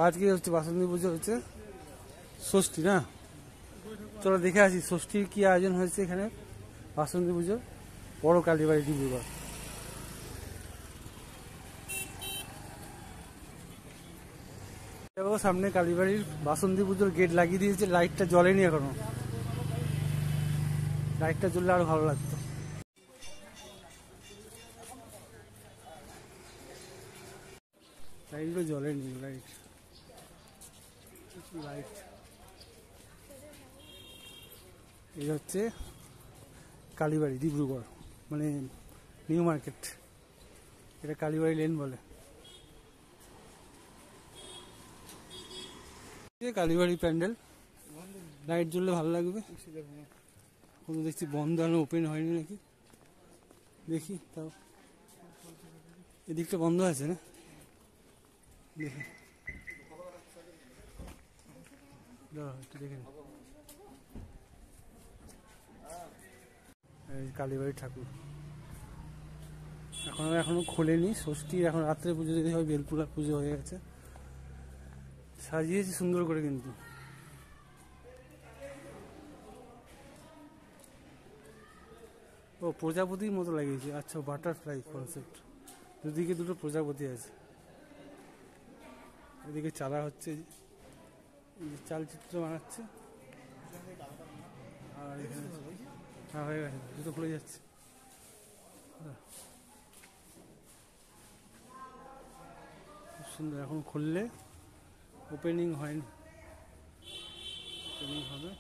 আজকে হচ্ছে বাসন্তী পুজো হচ্ছে ষষ্ঠী না, চলো দেখে আসি ষষ্ঠীর কি আয়োজন হয়েছে এখানে বাসন্তী পুজো বড় কালীবাড়ি ডিব্রুগড়। সামনে কালীবাড়ির বাসন্তী পুজোর গেট লাগিয়ে দিয়েছে, লাইটটা জ্বলেনি এখনো, লাইটটা জ্বললে আরো ভালো লাগতো। লাইটগুলো জ্বলেনি, লাইট লাইট এই হচ্ছে কালীবাড়ি ডিব্রুগড়, মানে নিউ মার্কেট, এটা কালীবাড়ি লেন বলে। কালীবাড়ি প্যান্ডেল, লাইট জ্বললে ভালো লাগবে। কোনো দেখছি বন্ধ, আর ওপেন হয়নি নাকি, দেখি তাও এদিকটা বন্ধ আছে না, দেখি একটু দেখে কালীবাড়ি ঠাকুর এখনো খোলেনি, ষষ্ঠী এখন রাত্রে পুজো যদি হয়, বেলপুরা পুজো হয়ে গেছে, সাজিয়েছি সুন্দর করে কিন্তু। ও প্রজাপতির মতো লাগিয়েছে, আচ্ছা বাটারফ্লাই কনসেপ্ট, দুদিকে দুটো প্রজাপতি আছে, এদিকে চালা হচ্ছে, চালচিত্র বানাচ্ছে, আর এখানে হ্যাঁ হয়ে গেছে, দুটো খুলে যাচ্ছে। খুব সুন্দর, এখন খুললে ওপেনিং হয়নি, ওপেনিং হবে।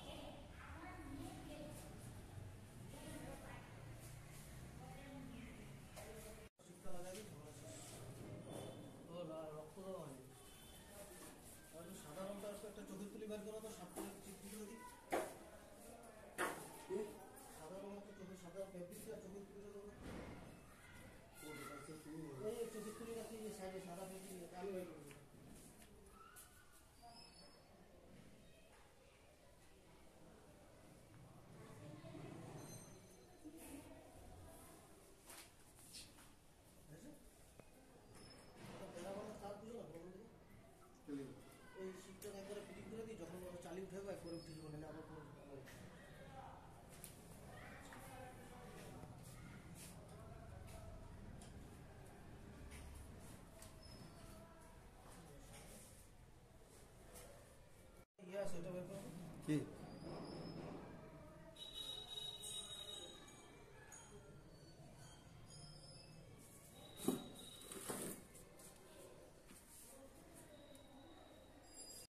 কি